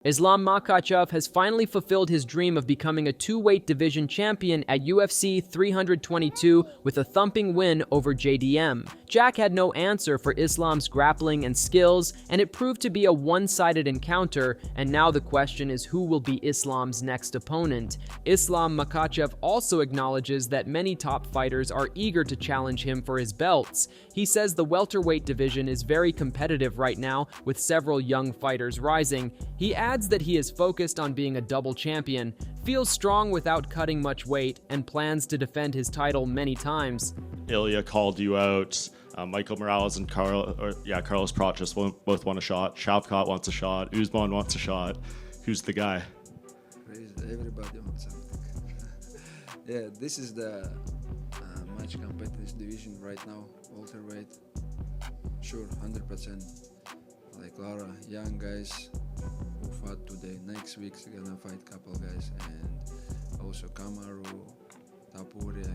Islam Makhachev has finally fulfilled his dream of becoming a two-weight division champion at UFC 322 with a thumping win over JDM. Jack had no answer for Islam's grappling and skills, and it proved to be a one-sided encounter, and now the question is who will be Islam's next opponent. Islam Makhachev also acknowledges that many top fighters are eager to challenge him for his belts. He says the welterweight division is very competitive right now, with several young fighters rising. He adds that he is focused on being a double champion, feels strong without cutting much weight, and plans to defend his title many times. Ilia called you out. Michael Morales and Carlos Prates both want a shot. Shavkat wants a shot. Usman wants a shot. Who's the guy? Everybody wants something. Yeah, this is the much competitive division right now. Welterweight, sure, 100%. Like Lara, young guys who fought today. Next week's gonna fight couple guys, and also Kamaru, Topuria,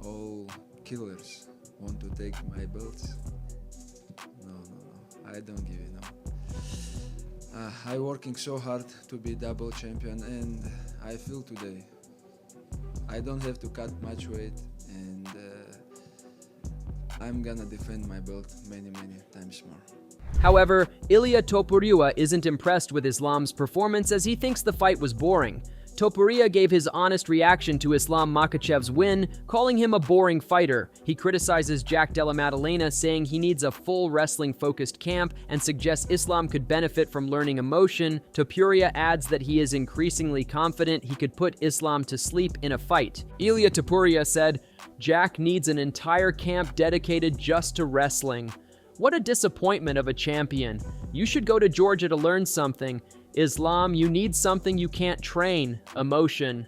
all killers want to take my belts. No, I don't give it. No. I working so hard to be double champion, and I feel today I don't have to cut much weight, and I'm gonna defend my belt many times more. However, Ilia Topuria isn't impressed with Islam's performance as he thinks the fight was boring. Topuria gave his honest reaction to Islam Makhachev's win, calling him a boring fighter. He criticizes Della Maddalena, saying he needs a full wrestling-focused camp and suggests Islam could benefit from learning emotion. Topuria adds that he is increasingly confident he could put Islam to sleep in a fight. Ilia Topuria said, "Jack needs an entire camp dedicated just to wrestling. What a disappointment of a champion. You should go to Georgia to learn something. Islam, you need something you can't train. Emotion.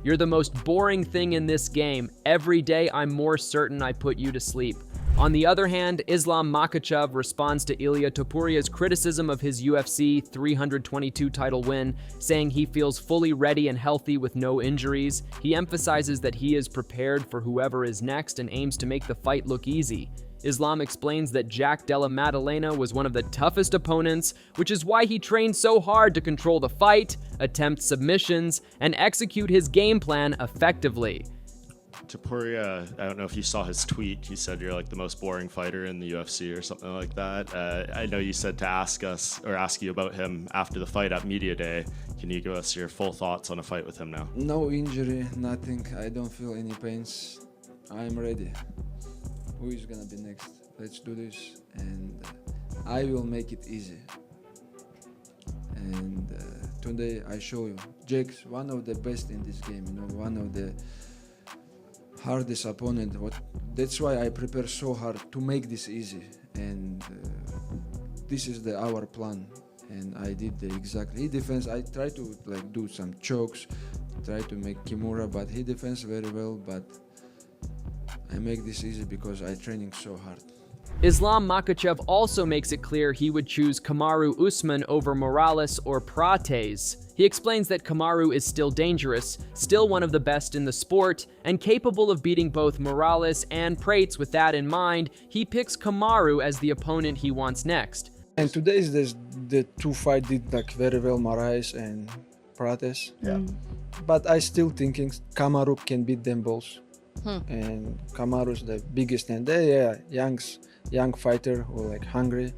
You're the most boring thing in this game. Every day I'm more certain I put you to sleep." On the other hand, Islam Makhachev responds to Ilia Topuria's criticism of his UFC 322 title win, saying he feels fully ready and healthy with no injuries. He emphasizes that he is prepared for whoever is next and aims to make the fight look easy. Islam explains that Della Maddalena was one of the toughest opponents, which is why he trained so hard to control the fight, attempt submissions, and execute his game plan effectively. Topuria, I don't know if you saw his tweet. He said you're like the most boring fighter in the UFC or something like that. I know you said to ask you about him after the fight at Media Day. Can you give us your full thoughts on a fight with him now? No injury, nothing. I don't feel any pains. I'm ready. Who is gonna be next? Let's do this, and I will make it easy. And today I show you, Jake's one of the best in this game. One of the hardest opponent. That's why I prepare so hard to make this easy. And this is our plan. And I did exactly. He defends. I try to do some chokes, try to make Kimura, but he defends very well. But I make this easy because I training so hard. Islam Makhachev also makes it clear he would choose Kamaru Usman over Morales or Prates. He explains that Kamaru is still dangerous, still one of the best in the sport, and capable of beating both Morales and Prates. With that in mind, he picks Kamaru as the opponent he wants next. And today is the two fight did very well, Morales and Prates. Yeah. But I still thinking Kamaru can beat them both. And Kamaru is the biggest, and they young fighter who hungry,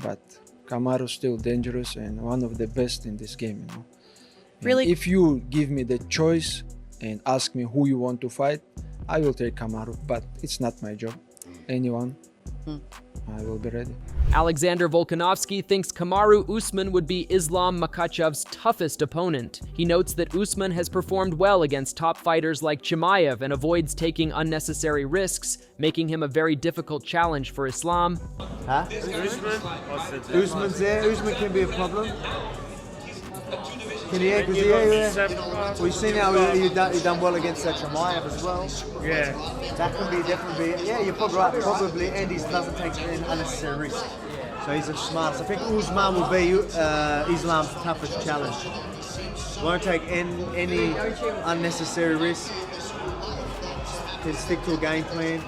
but Kamaru still dangerous and one of the best in this game. Really? If you give me the choice and ask me who you want to fight, I will take Kamaru, but it's not my job. Anyone, I will be ready. Alexander Volkanovski thinks Kamaru Usman would be Islam Makhachev's toughest opponent. He notes that Usman has performed well against top fighters like Chimaev and avoids taking unnecessary risks, making him a very difficult challenge for Islam. Huh? Usman's there. Usman can be a problem. Can he? Because we've seen how he done well against Chimaev as well. Yeah. That can be definitely. Yeah, you're probably right. Probably, and he doesn't take an unnecessary risk. So he's a smart. So I think Usman will be Islam's toughest challenge. Won't take any unnecessary risk. Can stick to a game plan.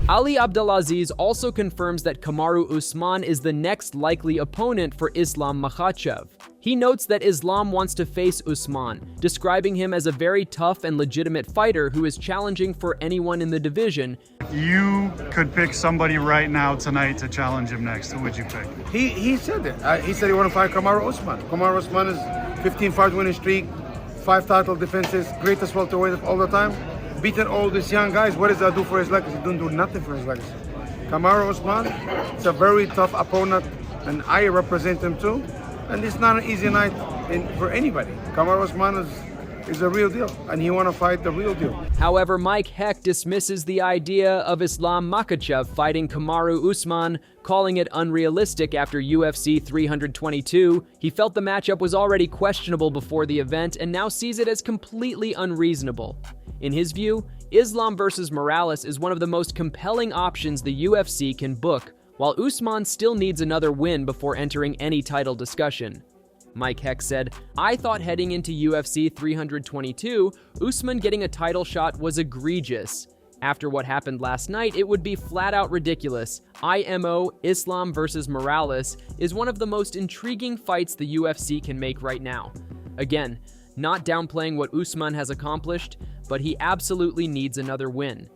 Ali Abdelaziz also confirms that Kamaru Usman is the next likely opponent for Islam Makhachev. He notes that Islam wants to face Usman, describing him as a very tough and legitimate fighter who is challenging for anyone in the division. You could pick somebody right now tonight to challenge him next. Who would you pick? He said that. He said he want to fight Kamaru Usman. Kamaru Usman is 15 fight winning streak, 5 title defenses, greatest welterweight of all the time. Beating all these young guys. What does that do for his legacy? He don't do nothing for his legacy. Kamaru Usman, it's a very tough opponent, and I represent him too. And it's not an easy night for anybody. Kamaru Usman is a real deal, and he want to fight the real deal. However, Mike Heck dismisses the idea of Islam Makhachev fighting Kamaru Usman, calling it unrealistic after UFC 322. He felt the matchup was already questionable before the event and now sees it as completely unreasonable. In his view, Islam versus Morales is one of the most compelling options the UFC can book, while Usman still needs another win before entering any title discussion. Mike Heck said, "I thought heading into UFC 322, Usman getting a title shot was egregious. After what happened last night, it would be flat out ridiculous. IMO Islam versus Morales is one of the most intriguing fights the UFC can make right now." Again, not downplaying what Usman has accomplished, but he absolutely needs another win.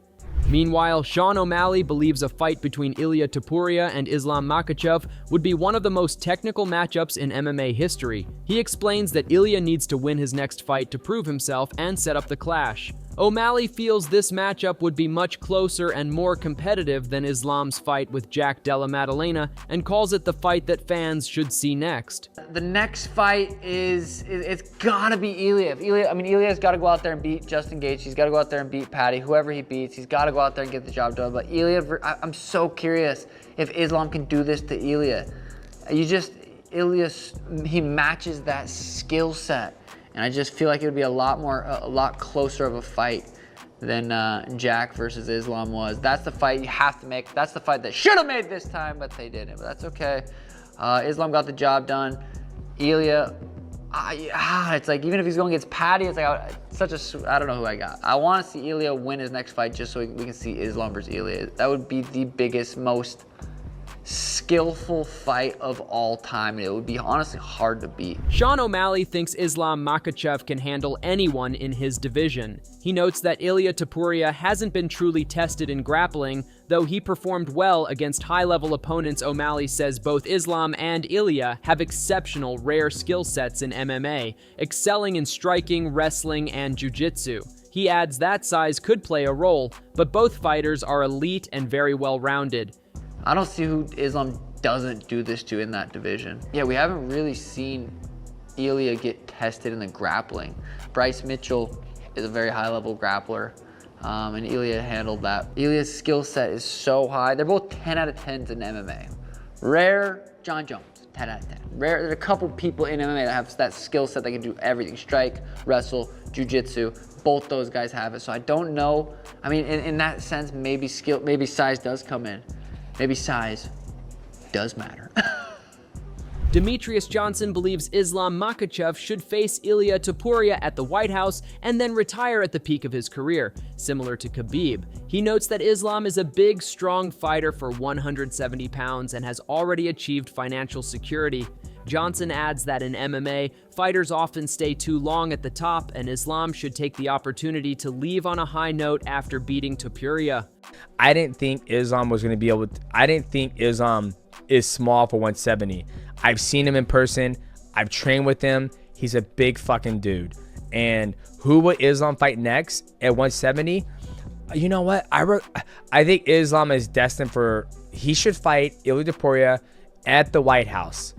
Meanwhile, Sean O'Malley believes a fight between Ilia Topuria and Islam Makhachev would be one of the most technical matchups in MMA history. He explains that Ilia needs to win his next fight to prove himself and set up the clash. O'Malley feels this matchup would be much closer and more competitive than Islam's fight with Della Maddalena, and calls it the fight that fans should see next. The next fight it's gotta be Ilia. Ilia's gotta go out there and beat Justin Gaethje. He's gotta go out there and beat Patty, whoever he beats. He's gotta go out there and get the job done. But Ilia, I'm so curious if Islam can do this to Ilia. Ilia, he matches that skill set. And I just feel like it would be a lot closer of a fight than Jack versus Islam was. That's the fight you have to make. That's the fight that should have made this time, but they didn't. But that's okay. Islam got the job done. Ilia, it's like even if he's going against Patty, it's like I don't know who I got. I want to see Ilia win his next fight just so we can see Islam versus Ilia. That would be the biggest, most skillful fight of all time, and it would be honestly hard to beat. Sean O'Malley thinks Islam Makhachev can handle anyone in his division. He notes that Ilia Topuria hasn't been truly tested in grappling, though he performed well against high-level opponents. O'Malley says both Islam and Ilia have exceptional rare skill sets in MMA, excelling in striking, wrestling, and jiu-jitsu. He adds that size could play a role, but both fighters are elite and very well-rounded. I don't see who Islam doesn't do this to in that division. Yeah, we haven't really seen Ilia get tested in the grappling. Bryce Mitchell is a very high-level grappler, and Ilia handled that. Ilia's skill set is so high. They're both 10 out of 10s in MMA. Rare, John Jones, 10 out of 10. Rare, there's a couple people in MMA that have that skill set that can do everything. Strike, wrestle, jiu-jitsu. Both those guys have it. So I don't know. I mean, in that sense, maybe size does come in. Maybe size does matter. Demetrius Johnson believes Islam Makhachev should face Ilia Topuria at the White House and then retire at the peak of his career, similar to Khabib. He notes that Islam is a big, strong fighter for 170 pounds and has already achieved financial security. Johnson adds that in MMA, fighters often stay too long at the top, and Islam should take the opportunity to leave on a high note after beating Topuria. I didn't think Islam was going to be able to. I didn't think Islam is small for 170. I've seen him in person. I've trained with him. He's a big fucking dude. And who will Islam fight next at 170? You know what? I think Islam is destined for. He should fight Ilia Topuria at the White House.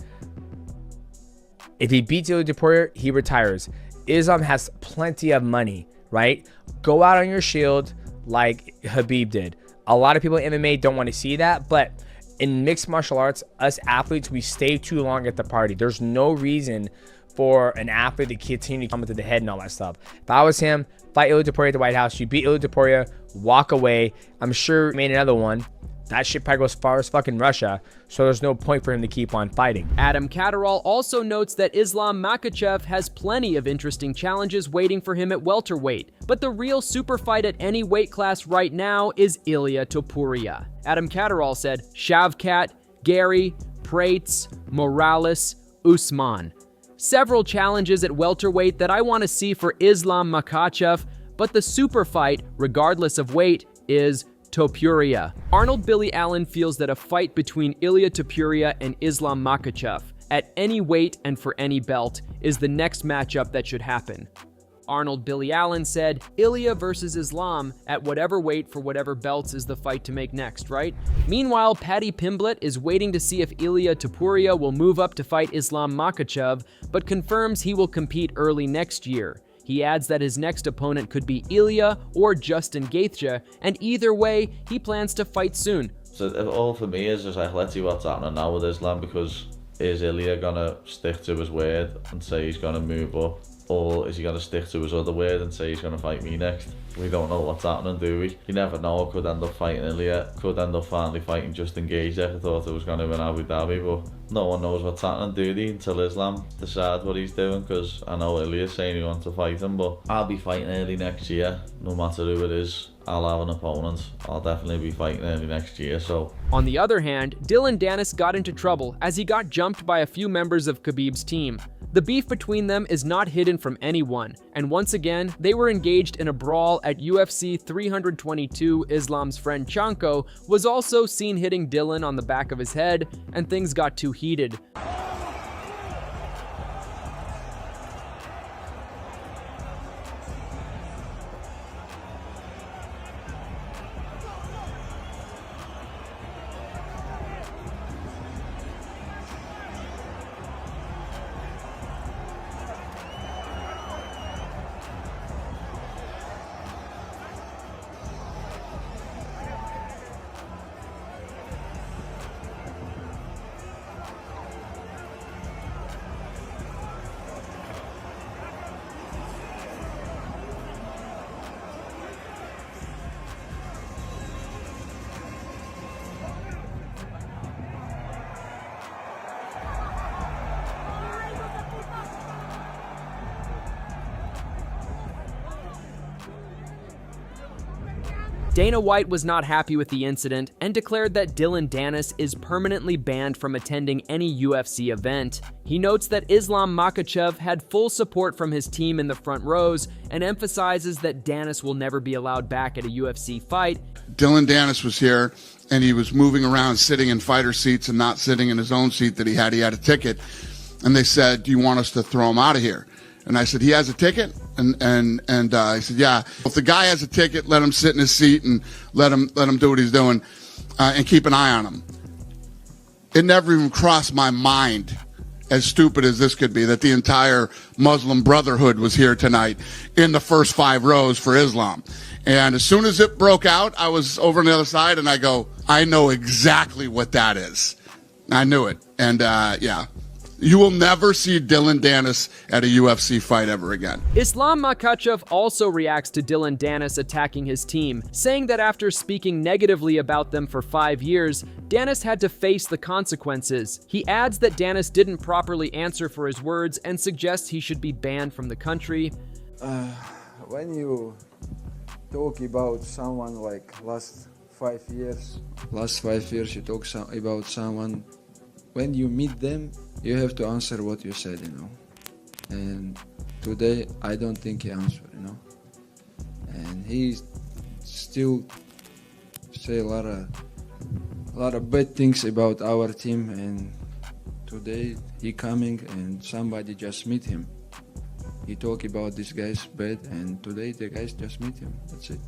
If he beats Ilia Topuria, he retires. Islam has plenty of money, right? Go out on your shield like Khabib did. A lot of people in MMA don't want to see that, but in mixed martial arts, us athletes, we stay too long at the party. There's no reason for an athlete to continue to come into the head and all that stuff. If I was him, fight Ilia Topuria at the White House, you beat Ilia Topuria, walk away. I'm sure he made another one, that shit probably goes as far as fucking Russia, so there's no point for him to keep on fighting. Adam Catterall also notes that Islam Makhachev has plenty of interesting challenges waiting for him at welterweight, but the real super fight at any weight class right now is Ilia Topuria. Adam Catterall said, Shavkat, Gary, Prates, Morales, Usman. Several challenges at welterweight that I want to see for Islam Makhachev, but the super fight, regardless of weight, is Topuria. Arnold Billy Allen feels that a fight between Ilia Topuria and Islam Makhachev, at any weight and for any belt, is the next matchup that should happen. Arnold Billy Allen said, Ilia versus Islam at whatever weight for whatever belts is the fight to make next, right? Meanwhile, Paddy Pimblett is waiting to see if Ilia Topuria will move up to fight Islam Makhachev, but confirms he will compete early next year. He adds that his next opponent could be Ilia or Justin Gaethje, and either way, he plans to fight soon. So all for me is just like, let's see what's happening now with Islam, because is Ilia gonna stick to his word and say he's gonna move up, or is he gonna stick to his other word and say he's gonna fight me next? We don't know what's happening, do we? You never know. Could end up fighting Ilia, could end up finally fighting Justin Gaethje. I thought it was gonna be in Abu Dhabi, but no one knows what's happening, do they, until Islam decides what he's doing, because I know Ilia's saying he wants to fight him, but I'll be fighting early next year, no matter who it is. I'll have an opponent. I'll definitely be fighting early next year, so. On the other hand, Dillon Danis got into trouble as he got jumped by a few members of Khabib's team. The beef between them is not hidden from anyone, and once again, they were engaged in a brawl at UFC 322. Islam's friend Chanko was also seen hitting Dillon on the back of his head, and things got too heated. Dana White was not happy with the incident and declared that Dillon Danis is permanently banned from attending any UFC event. He notes that Islam Makhachev had full support from his team in the front rows and emphasizes that Danis will never be allowed back at a UFC fight. Dillon Danis was here and he was moving around, sitting in fighter seats and not sitting in his own seat that he had. He had a ticket. And they said, do you want us to throw him out of here? And I said, he has a ticket? And I said, yeah. If the guy has a ticket, let him sit in his seat and let him do what he's doing and keep an eye on him. It never even crossed my mind, as stupid as this could be, that the entire Muslim Brotherhood was here tonight in the first 5 rows for Islam. And as soon as it broke out, I was over on the other side and I go, I know exactly what that is. I knew it. And yeah. You will never see Dillon Danis at a UFC fight ever again. Islam Makhachev also reacts to Dillon Danis attacking his team, saying that after speaking negatively about them for 5 years, Danis had to face the consequences. He adds that Danis didn't properly answer for his words and suggests he should be banned from the country. When you talk about someone like last 5 years you talk about someone, when you meet them, you have to answer what you said, you know. And today, I don't think he answered, you know. And he still say a lot of bad things about our team. And today, he coming and somebody just meet him. He talk about this guy's bad, and today the guys just meet him. That's it.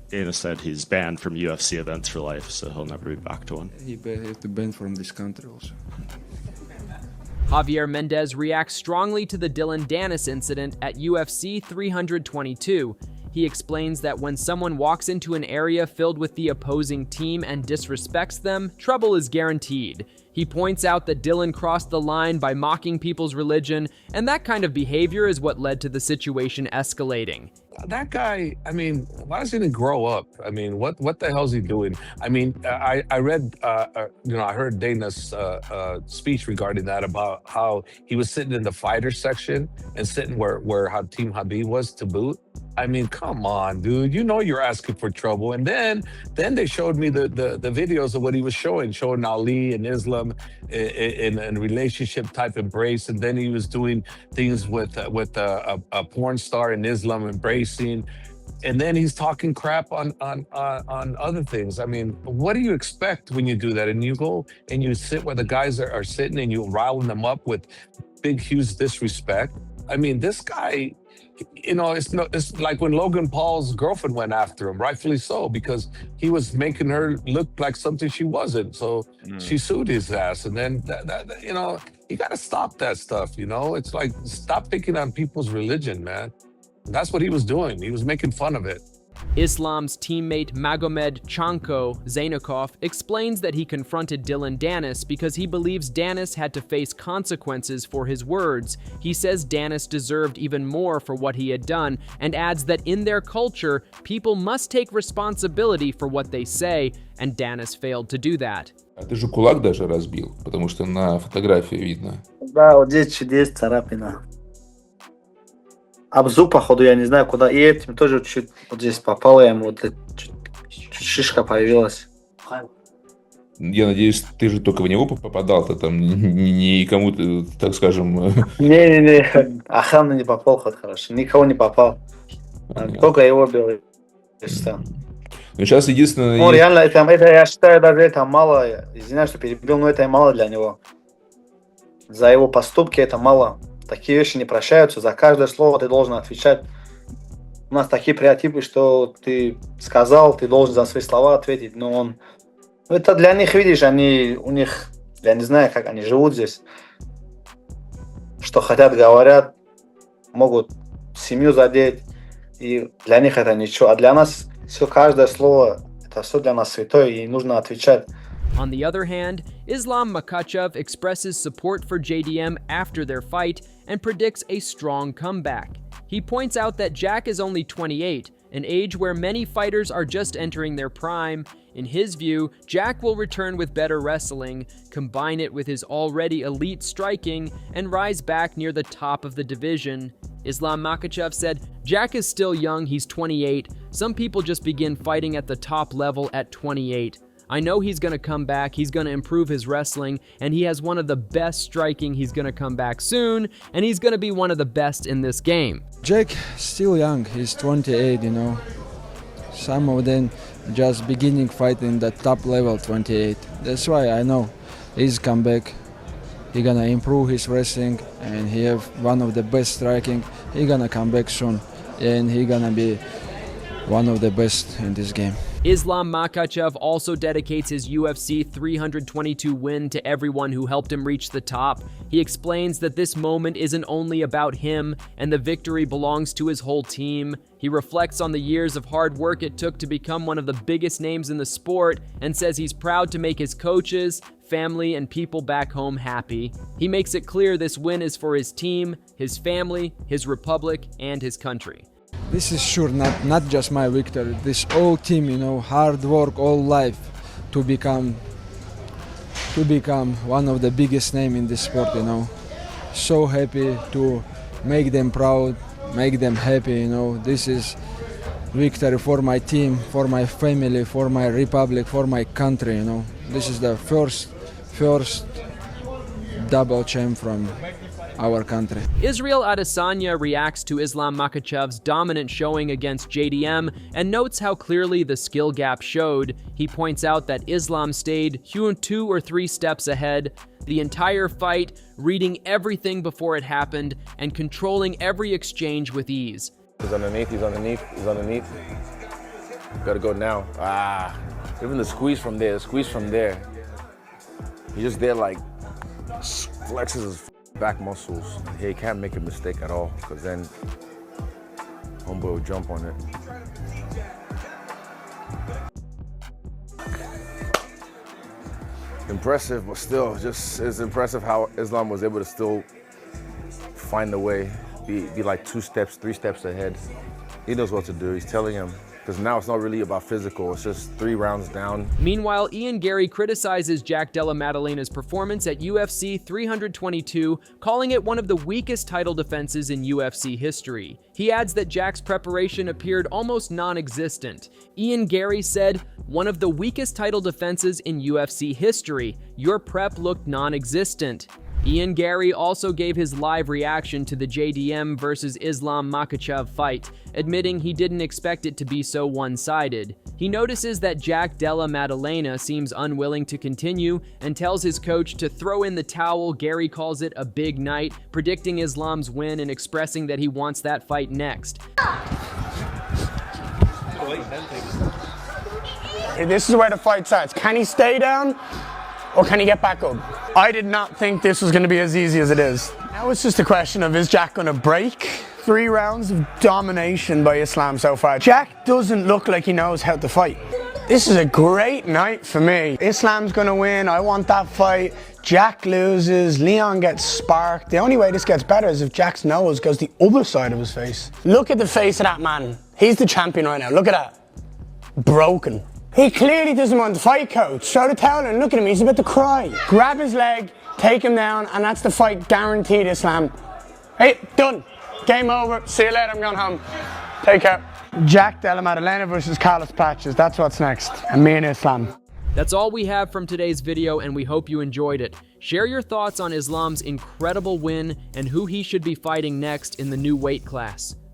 Dana said he's banned from UFC events for life, so he'll never be back to one. He have to ban from this country also. Javier Mendez reacts strongly to the Dillon Danis incident at UFC 322. He explains that when someone walks into an area filled with the opposing team and disrespects them, trouble is guaranteed. He points out that Dillon crossed the line by mocking people's religion, and that kind of behavior is what led to the situation escalating. that guy, I mean, why doesn't he grow up? I mean, what the hell's he doing? I mean, I read, I heard Dana's speech regarding that about how he was sitting in the fighter section and sitting where Team Habib was to boot. I mean, come on, dude. You know you're asking for trouble. And then they showed me the videos of what he was showing Ali and Islam in a relationship type embrace, and then he was doing things with a porn star in Islam embracing, and then he's talking crap on other things. I mean, what do you expect when you do that? And you go and you sit where the guys are sitting, and you riling them up with big, huge disrespect. I mean, this guy, it's like when Logan Paul's girlfriend went after him, rightfully so, because he was making her look like something she wasn't. So she sued his ass, and then you got to stop that stuff. It's like, stop picking on people's religion, man. That's what he was doing. He was making fun of it. Islam's teammate Magomed Chanko Zainakov explains that he confronted Dylan Danis because he believes Danis had to face consequences for his words. He says Danis deserved even more for what he had done, and adds that in their culture, people must take responsibility for what they say, and Danis failed to do that. А ты же кулак даже разбил, потому что на фотографии видно. Да, вот здесь царапина. Об зуб, походу, я не знаю куда. И этим тоже чуть вот здесь попало ему, вот чуть шишка появилась. Я надеюсь, ты же только в него попадал-то, там не кому-то, так скажем... Не, охрана не попал, хоть хорошо. Никого не попал. Только его бил. Ну, сейчас единственное... Ну, реально, это, я считаю, даже это мало. Извиняюсь, что перебил, но это мало для него. За его поступки это мало. Такие вещи не прощаются. За каждое слово ты должен отвечать. У нас такие стереотипы, что ты сказал, ты должен за свои слова ответить. Но это для них, видишь, у них, я не знаю, как они живут здесь. Что хотят, говорят, могут семью задеть. И для них это ничего. А для нас все, каждое слово, это все для нас святое, и нужно отвечать. On the other hand, Islam Makhachev expresses support for JDM after their fight and predicts a strong comeback. He points out that Jack is only 28, an age where many fighters are just entering their prime. In his view, Jack will return with better wrestling, combine it with his already elite striking, and rise back near the top of the division. Islam Makhachev said, "Jack is still young, he's 28. Some people just begin fighting at the top level at 28. I know he's going to come back, he's going to improve his wrestling, and he has one of the best striking. He's going to come back soon, and he's going to be one of the best in this game." Jake still young, he's 28, Some of them just beginning fighting the top level 28. That's why I know he's come back. He gonna improve his wrestling, and he have one of the best striking. He gonna come back soon, and he gonna be one of the best in this game. Islam Makhachev also dedicates his UFC 322 win to everyone who helped him reach the top. He explains that this moment isn't only about him, and the victory belongs to his whole team. He reflects on the years of hard work it took to become one of the biggest names in the sport, and says he's proud to make his coaches, family, and people back home happy. He makes it clear this win is for his team, his family, his republic, and his country. This is sure not just my victory. This whole team, hard work all life to become one of the biggest name in this sport. So happy to make them proud, make them happy. This is victory for my team, for my family, for my republic, for my country. This is the first double champ from our country. Israel Adesanya reacts to Islam Makhachev's dominant showing against JDM and notes how clearly the skill gap showed. He points out that Islam stayed 2 or 3 steps ahead the entire fight, reading everything before it happened and controlling every exchange with ease. He's underneath. Gotta go now. Even the squeeze from there, He's just there like flexes his back muscles. He can't make a mistake at all, because then homeboy will jump on it. Impressive, but still, just it's impressive how Islam was able to still find a way, be like 2 steps, 3 steps ahead. He knows what to do. He's telling him, because now it's not really about physical. It's just 3 rounds down. Meanwhile, Ian Gary criticizes Jack Della Maddalena's performance at UFC 322, calling it one of the weakest title defenses in UFC history. He adds that Jack's preparation appeared almost non-existent. Ian Gary said, "One of the weakest title defenses in UFC history. Your prep looked non-existent." Ian Gary also gave his live reaction to the JDM versus Islam Makhachev fight, admitting he didn't expect it to be so one-sided. He notices that Jack Della Maddalena seems unwilling to continue and tells his coach to throw in the towel. Gary calls it a big night, predicting Islam's win and expressing that he wants that fight next. This is where the fight starts. Can he stay down? Or can he get back up? I did not think this was going to be as easy as it is. Now it's just a question of, is Jack going to break? 3 rounds of domination by Islam so far. Jack doesn't look like he knows how to fight. This is a great night for me. Islam's going to win. I want that fight. Jack loses. Leon gets sparked. The only way this gets better is if Jack's nose goes the other side of his face. Look at the face of that man. He's the champion right now. Look at that. Broken. He clearly doesn't want to fight, coach. Throw the towel and look at him, he's about to cry. Grab his leg, take him down, and that's the fight guaranteed, Islam. Hey, done. Game over. See you later, I'm going home. Take care. Jack Della Maddalena versus Carlos Patches. That's what's next. And me and Islam. That's all we have from today's video, and we hope you enjoyed it. Share your thoughts on Islam's incredible win and who he should be fighting next in the new weight class.